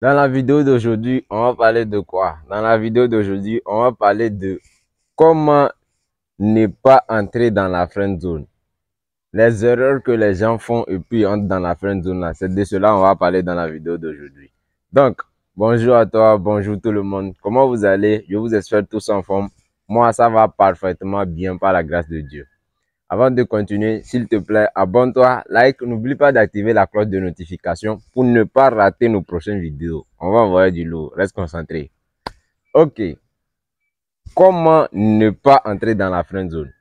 Dans la vidéo d'aujourd'hui, on va parler de quoi? Dans la vidéo d'aujourd'hui, on va parler de comment ne pas entrer dans la friend zone. Les erreurs que les gens font et puis entrent dans la friend zone là. C'est de cela qu'on va parler dans la vidéo d'aujourd'hui. Donc, bonjour à toi, bonjour tout le monde. Comment vous allez? Je vous espère tous en forme. Moi, ça va parfaitement bien par la grâce de Dieu. Avant de continuer, s'il te plaît, abonne-toi, like, n'oublie pas d'activer la cloche de notification pour ne pas rater nos prochaines vidéos. On va envoyer du lourd, reste concentré. Ok, comment ne pas entrer dans la friend zone?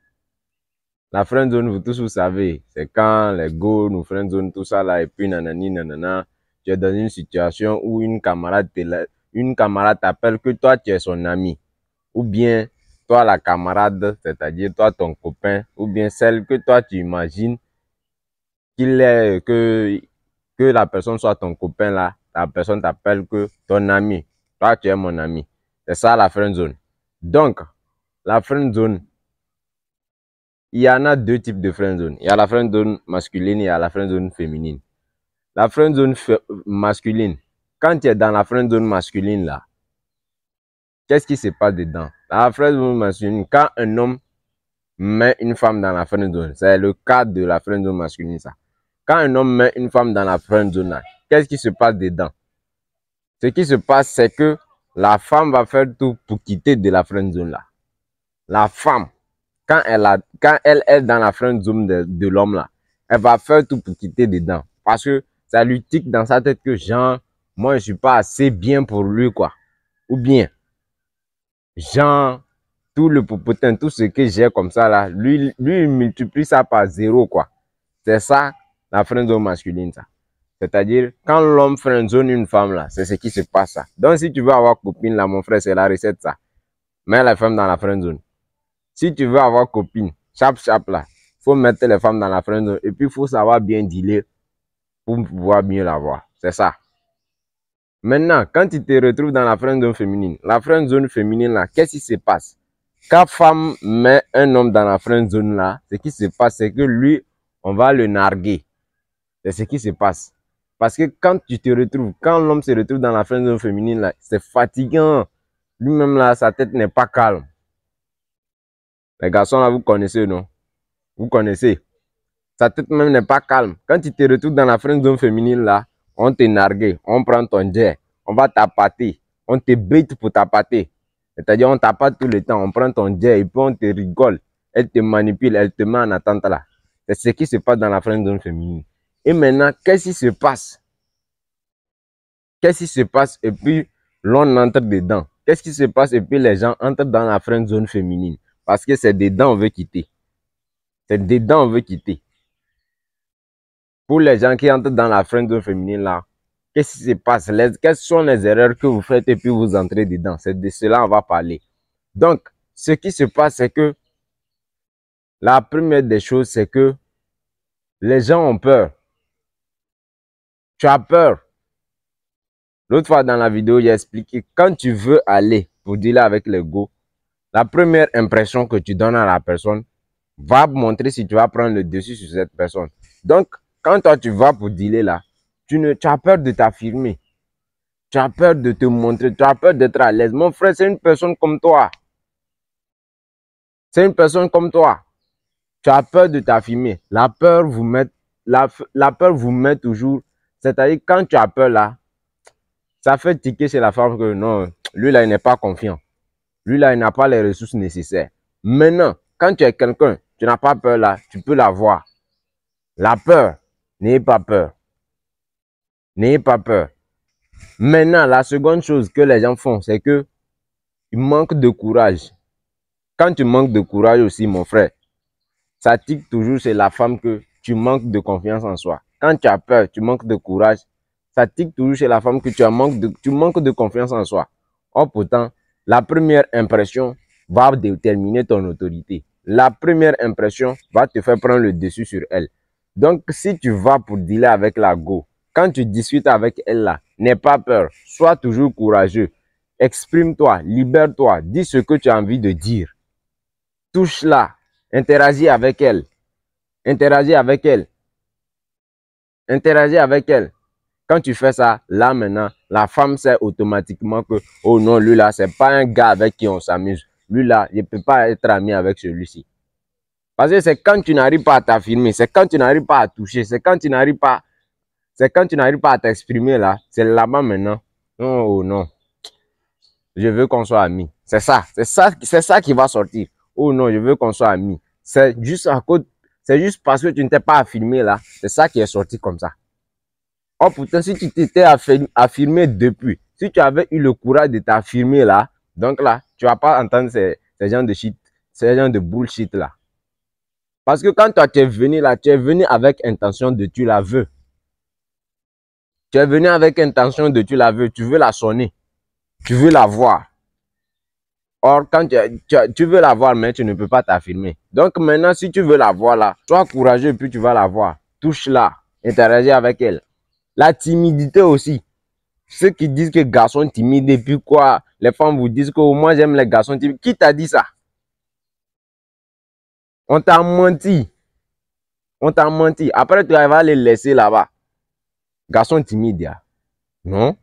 La friend zone, vous tous vous savez, c'est quand les go nous friend zone, tout ça là, et puis nanani nanana, tu es dans une situation où une camarade t'appelle que toi tu es son ami, ou bien toi la camarade, c'est-à-dire toi ton copain, ou bien celle que toi tu imagines que la personne soit ton copain là, la personne t'appelle que ton ami. Toi, tu es mon ami. C'est ça la friend zone. Donc, la friend zone, il y en a deux types de friend zone. Il y a la friend zone masculine et il y a la friend zone féminine. La friend zone masculine, quand tu es dans la friend zone masculine là, qu'est-ce qui se passe dedans? La friend zone masculine, quand un homme met une femme dans la friend zone, c'est le cas de la friend zone masculine ça. Quand un homme met une femme dans la friend zone, qu'est-ce qui se passe dedans? Ce qui se passe, c'est que la femme va faire tout pour quitter de la friend zone là. La femme, quand elle est dans la friend zone de l'homme là, elle va faire tout pour quitter dedans. Parce que ça lui tique dans sa tête que genre, moi je suis pas assez bien pour lui quoi. Ou bien, genre, tout le popotin, tout ce que j'ai comme ça là, lui il multiplie ça par zéro quoi. C'est ça la friend zone masculine ça. C'est-à-dire, quand l'homme friendzone une femme là, c'est ce qui se passe ça. Donc si tu veux avoir copine là, mon frère, c'est la recette ça. Mets la femme dans la friendzone. Si tu veux avoir copine, chap là, faut mettre les femmes dans la friendzone et puis il faut savoir bien dealer pour pouvoir mieux l'avoir. C'est ça. Maintenant, quand tu te retrouves dans la friendzone féminine là, qu'est-ce qui se passe? Quand femme met un homme dans la friendzone là, ce qui se passe, c'est que lui, on va le narguer. C'est ce qui se passe. Parce que quand l'homme se retrouve dans la friendzone féminine là, c'est fatigant. Lui-même là, sa tête n'est pas calme. Les garçons là, vous connaissez, non? Vous connaissez. Sa tête même n'est pas calme. Quand tu te retrouves dans la friendzone féminine là, on te nargue, on prend ton jet, on va t'appâter, on te bête pour t'appâter. C'est-à-dire on t'appâte tout le temps, on prend ton jet et puis on te rigole. Elle te manipule, elle te met en attente là. C'est ce qui se passe dans la friendzone féminine. Et maintenant, qu'est-ce qui se passe? Qu'est-ce qui se passe et puis l'on entre dedans? Qu'est-ce qui se passe et puis les gens entrent dans la friend zone féminine? Parce que c'est dedans on veut quitter. C'est dedans on veut quitter. Pour les gens qui entrent dans la friend zone féminine là, qu'est-ce qui se passe? Quelles sont les erreurs que vous faites et puis vous entrez dedans? C'est de cela on va parler. Donc, ce qui se passe, c'est que la première des choses, c'est que les gens ont peur. Tu as peur. L'autre fois dans la vidéo, j'ai expliqué quand tu veux aller pour dealer avec les go, la première impression que tu donnes à la personne va montrer si tu vas prendre le dessus sur cette personne. Donc, quand toi tu vas pour dealer là, tu as peur de t'affirmer. Tu as peur de te montrer, tu as peur d'être à l'aise. Mon frère, c'est une personne comme toi. C'est une personne comme toi. Tu as peur de t'affirmer. La peur vous met toujours. C'est-à-dire, quand tu as peur là, ça fait tiquer chez la femme que non, lui là, il n'est pas confiant. Lui là, il n'a pas les ressources nécessaires. Maintenant, quand tu es quelqu'un, tu n'as pas peur là, tu peux l'avoir. La peur, n'ayez pas peur. N'ayez pas peur. Maintenant, la seconde chose que les gens font, c'est que ils manquent de courage. Quand tu manques de courage aussi, mon frère, ça tique toujours chez la femme que tu manques de confiance en soi. Quand tu as peur, tu manques de courage, ça tique toujours chez la femme que tu manques de confiance en soi. Or pourtant, la première impression va déterminer ton autorité. La première impression va te faire prendre le dessus sur elle. Donc, si tu vas pour dealer avec la go, quand tu discutes avec elle là, n'aie pas peur, sois toujours courageux. Exprime-toi, libère-toi, dis ce que tu as envie de dire. Touche-la, interagis avec elle. Interagis avec elle. Interagis avec elle. Quand tu fais ça, là maintenant, la femme sait automatiquement que, oh non, lui là, c'est pas un gars avec qui on s'amuse. Lui là, je ne peux pas être ami avec celui-ci. Parce que c'est quand tu n'arrives pas à t'affirmer, c'est quand tu n'arrives pas à toucher, c'est quand tu n'arrives pas à t'exprimer là, c'est là-bas maintenant. Oh non, je veux qu'on soit amis. C'est ça qui va sortir. Oh non, je veux qu'on soit amis. C'est juste parce que tu ne t'es pas affirmé là, c'est ça qui est sorti comme ça. Oh putain, si tu t'étais affirmé depuis, si tu avais eu le courage de t'affirmer là, donc là, tu vas pas entendre ces gens de shit, ces gens de bullshit là. Parce que quand toi tu es venu là, tu es venu avec intention de tu la veux. Tu es venu avec intention de tu la veux, tu veux la sonner, tu veux la voir. Or, quand tu veux la voir, mais tu ne peux pas t'affirmer. Donc maintenant, si tu veux la voir là, sois courageux et puis tu vas la voir. Touche-la, interagis avec elle. La timidité aussi. Ceux qui disent que garçon timide et puis quoi, les femmes vous disent que moi j'aime les garçons timides. Qui t'a dit ça? On t'a menti. On t'a menti. Après, tu vas les laisser là-bas. Garçon timide, ya. Non.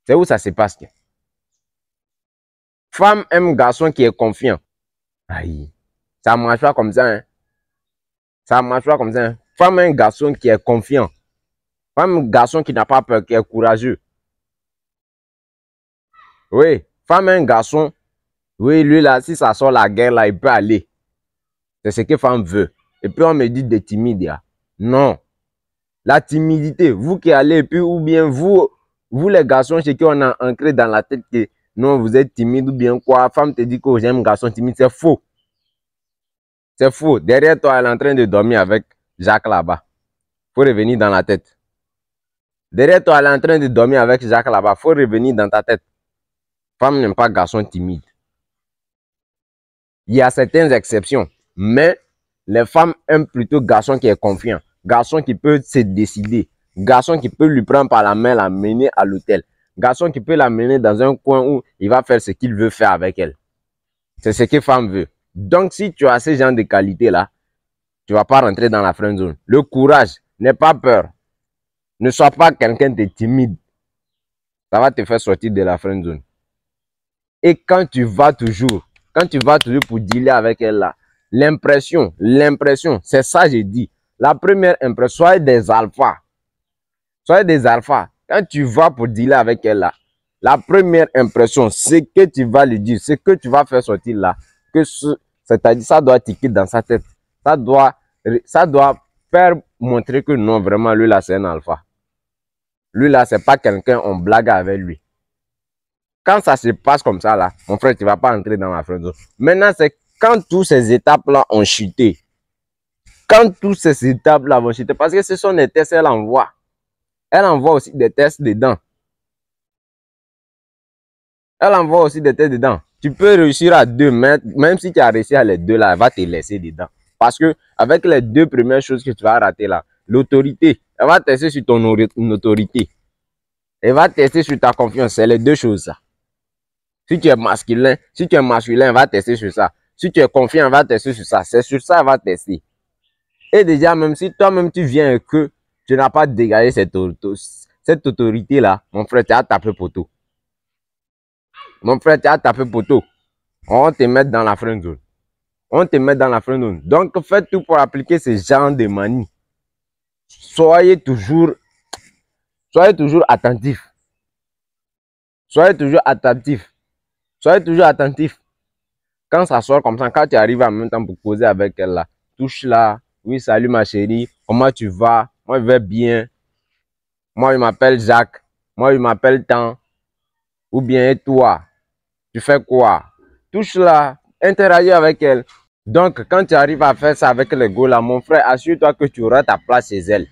C'est où ça se passe? Femme aime garçon qui est confiant. Aïe. Ça marche pas comme ça, hein. Ça marche pas comme ça, hein. Femme aime garçon qui est confiant. Femme garçon qui n'a pas peur, qui est courageux. Oui. Femme un garçon. Oui, lui là, si ça sort la guerre là, il peut aller. C'est ce que femme veut. Et puis on me dit de timide, ya. Non. La timidité, vous qui allez, et puis ou bien vous les garçons chez qui on a ancré dans la tête que non, vous êtes timide ou bien quoi, femme te dit que j'aime garçon timide, c'est faux. C'est faux. Derrière toi, elle est en train de dormir avec Jacques là-bas. Faut revenir dans la tête. Derrière toi, elle est en train de dormir avec Jacques là-bas. Faut revenir dans ta tête. Femme n'aime pas garçon timide. Il y a certaines exceptions, mais les femmes aiment plutôt garçon qui est confiant, garçon qui peut se décider, garçon qui peut lui prendre par la main, la mener à l'hôtel, garçon qui peut la mener dans un coin où il va faire ce qu'il veut faire avec elle. C'est ce que femme veut. Donc, si tu as ce genre de qualité-là, tu ne vas pas rentrer dans la friend zone. Le courage, n'aie pas peur. Ne sois pas quelqu'un de timide. Ça va te faire sortir de la friend zone. Et quand tu vas toujours pour dealer avec elle là, l'impression, c'est ça j'ai dit. La première impression, soyez des alphas. Soyez des alphas. Quand tu vas pour dealer avec elle là, la première impression, c'est que tu vas lui dire, ce que tu vas faire sortir là, que c'est-à-dire ça doit tiquer dans sa tête. Ça doit faire montrer que non, vraiment, lui là, c'est un alpha. Lui là, c'est pas quelqu'un, on blague avec lui. Quand ça se passe comme ça là, mon frère, tu ne vas pas entrer dans la friend zone. Maintenant, c'est quand toutes ces étapes-là ont chuté. Quand toutes ces étapes-là vont chuter, parce que ce sont des tests, elle envoie. Elle envoie aussi des tests dedans. Elle envoie aussi des tests dedans. Tu peux réussir à deux, même si tu as réussi à les deux là, elle va te laisser dedans. Parce que avec les deux premières choses que tu vas rater là, l'autorité, elle va tester sur ton autorité. Elle va tester sur ta confiance. C'est les deux choses ça. Si tu es masculin, elle va tester sur ça. Si tu es confiant, elle va tester sur ça. C'est sur ça elle va tester. Et déjà, même si toi-même tu viens et que tu n'as pas dégagé cette autorité-là, mon frère, tu as tapé poteau. Mon frère, tu as tapé poteau. On va te mettre dans la friend zone. On te met dans la friend zone. Donc, faites tout pour appliquer ce genre de manie. Soyez toujours attentif. Soyez toujours attentif. Soyez toujours attentif. Quand ça sort comme ça, quand tu arrives en même temps pour causer avec elle là, touche-la. Oui, salut ma chérie. Comment tu vas? Moi, je vais bien. Moi, je m'appelle Jacques. Moi, je m'appelle Tan. Ou bien, et toi? Tu fais quoi? Touche-la. Interagis avec elle. Donc, quand tu arrives à faire ça avec les gars là, mon frère, assure-toi que tu auras ta place chez elle.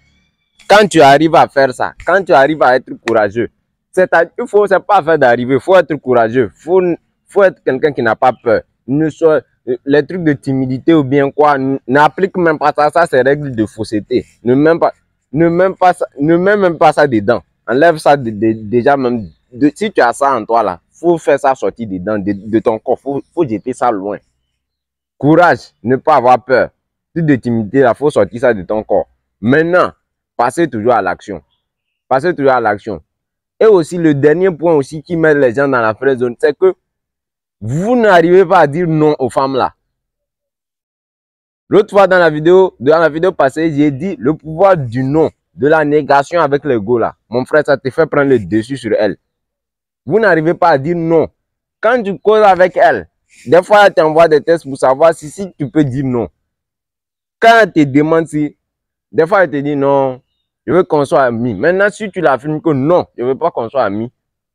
Quand tu arrives à faire ça, quand tu arrives à être courageux, c'est pas faire d'arriver, il faut être courageux. Faut être quelqu'un qui n'a pas peur. Les trucs de timidité ou bien quoi, n'applique même pas ça. Ça, c'est règle de fausseté. Ne mets même pas ça dedans. Enlève ça déjà même. Si tu as ça en toi là, faut faire ça sortir dedans, de ton corps. Faut jeter ça loin. Courage, ne pas avoir peur. Truc de timidité là, faut sortir ça de ton corps. Maintenant, passez toujours à l'action. Passez toujours à l'action. Et aussi, le dernier point aussi qui met les gens dans la friend zone, c'est que vous n'arrivez pas à dire non aux femmes là. L'autre fois dans la vidéo passée, j'ai dit le pouvoir du non, de la négation avec les go là. Mon frère, ça te fait prendre le dessus sur elle. Vous n'arrivez pas à dire non. Quand tu causes avec elle, des fois, elle t'envoie des tests pour savoir si tu peux dire non. Quand elle te demande si, des fois, elle te dit non, je veux qu'on soit amis. Maintenant, si tu l'affirmes que non, je ne veux pas qu'on soit amis.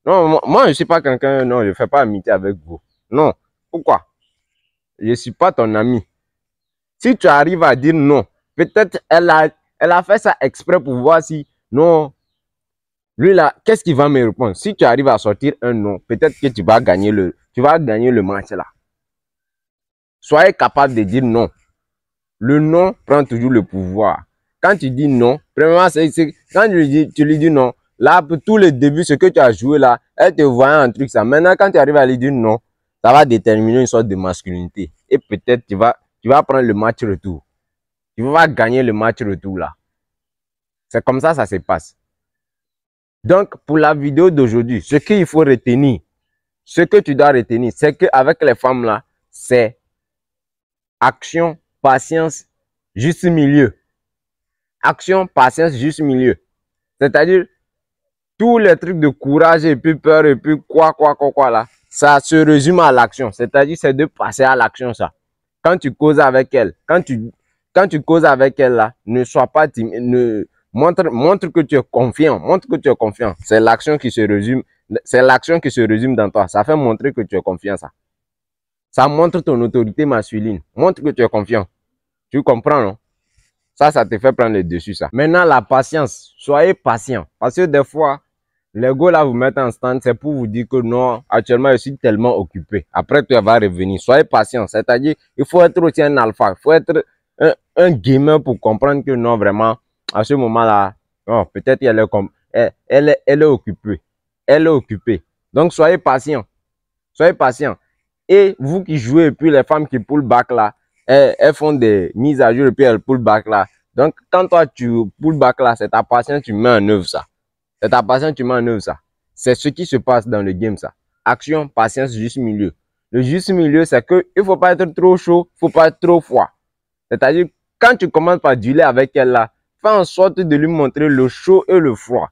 Non, moi, je ne suis pas quelqu'un, non, je ne fais pas amitié avec vous. Non. Pourquoi? Je ne suis pas ton ami. Si tu arrives à dire non, peut-être elle a fait ça exprès pour voir si, non, lui là, qu'est-ce qu'il va me répondre? Si tu arrives à sortir un non, peut-être que tu vas gagner le match là. Soyez capable de dire non. Le non prend toujours le pouvoir. Quand tu dis non, premièrement, quand tu lui dis non, là, pour tous les débuts, ce que tu as joué là, elle te voit un truc ça. Maintenant, quand tu arrives à lui dire non, ça va déterminer une sorte de masculinité. Et peut-être tu vas prendre le match retour. Tu vas gagner le match retour là. C'est comme ça se passe. Donc, pour la vidéo d'aujourd'hui, ce qu'il faut retenir, ce que tu dois retenir, c'est qu'avec les femmes là, c'est action, patience, juste milieu. Action, patience, juste milieu. C'est-à-dire, tous les trucs de courage et puis peur et puis quoi là, ça se résume à l'action. C'est-à-dire, c'est de passer à l'action ça. Quand tu causes avec elle, quand tu causes avec elle là, ne sois pas timide, montre que tu es confiant, montre que tu es confiant. C'est l'action qui se résume dans toi. Ça fait montrer que tu es confiant ça. Ça montre ton autorité masculine. Montre que tu es confiant. Tu comprends, non? Ça te fait prendre le dessus, ça. Maintenant, la patience. Soyez patient. Parce que des fois, les gars là vous mettent en stand, c'est pour vous dire que non, actuellement, je suis tellement occupé. Après, tu vas revenir. Soyez patient. C'est-à-dire, il faut être aussi un alpha. Il faut être un gamer pour comprendre que non, vraiment, à ce moment-là, oh, peut-être elle est occupée. Elle est occupée. Donc, soyez patient. Soyez patient. Et vous qui jouez, et puis les femmes qui pull back là, elles font des mises à jour et puis elles pull back là. Donc, quand toi tu pull back là, c'est ta patience, tu mets en œuvre ça. C'est ta patience, tu mets en œuvre ça. C'est ce qui se passe dans le game ça. Action, patience, juste milieu. Le juste milieu, c'est que il faut pas être trop chaud, il faut pas être trop froid. C'est-à-dire, quand tu commences par dealer avec elle là, fais en sorte de lui montrer le chaud et le froid.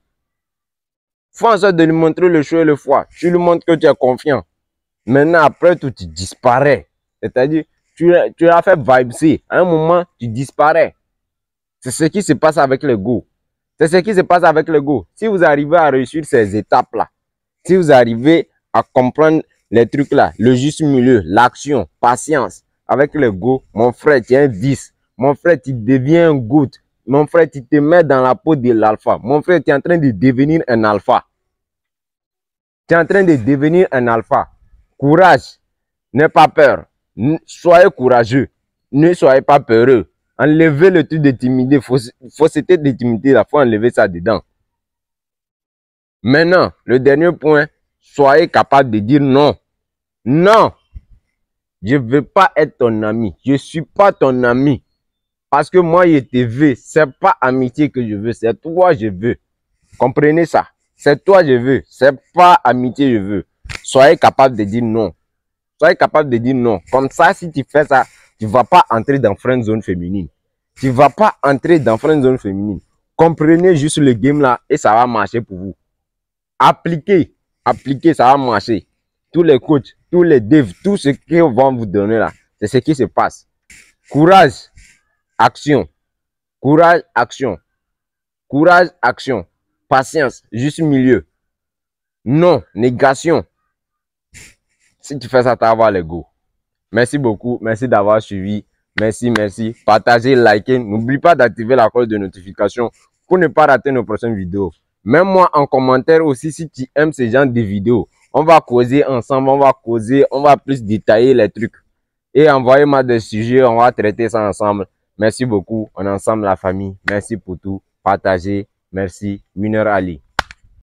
Fais en sorte de lui montrer le chaud et le froid. Tu lui montres que tu es confiant. Maintenant, après tout, tu disparais. C'est-à-dire, tu as fait vibrer. À un moment, tu disparais. C'est ce qui se passe avec le go. C'est ce qui se passe avec le go. Si vous arrivez à réussir ces étapes-là, si vous arrivez à comprendre les trucs-là, le juste milieu, l'action, patience, avec le go, mon frère, tu es un 10. Mon frère, tu deviens un goat. Mon frère, tu te mets dans la peau de l'alpha. Mon frère, tu es en train de devenir un alpha. Tu es en train de devenir un alpha. Courage, n'aie pas peur. Soyez courageux. Ne soyez pas peureux. Enlevez le truc de timidité. Fausseté de timidité, il faut enlever ça dedans. Maintenant, le dernier point, soyez capable de dire non. Non, je ne veux pas être ton ami. Je ne suis pas ton ami. Parce que moi, je te veux. Ce n'est pas amitié que je veux. C'est toi je veux. Comprenez ça. C'est toi je veux. Ce n'est pas amitié je veux. Soyez capable de dire non. Soyez capable de dire non. Comme ça, si tu fais ça, tu ne vas pas entrer dans friend zone féminine. Tu ne vas pas entrer dans friend zone féminine. Comprenez juste le game là et ça va marcher pour vous. Appliquez, ça va marcher. Tous les coachs, tous les devs, tout ce qu'ils vont vous donner là, c'est ce qui se passe. Courage, action. Courage, action. Courage, action. Patience, juste milieu. Non, négation. Si tu fais ça, tu vas avoir les go. Merci beaucoup. Merci d'avoir suivi. Merci. Partagez, likez. N'oublie pas d'activer la cloche de notification pour ne pas rater nos prochaines vidéos. Mets-moi en commentaire aussi si tu aimes ce genre de vidéos. On va causer ensemble, on va plus détailler les trucs. Et envoyez-moi des sujets, on va traiter ça ensemble. Merci beaucoup. On est ensemble la famille. Merci pour tout. Partagez. Merci. Winner Ali.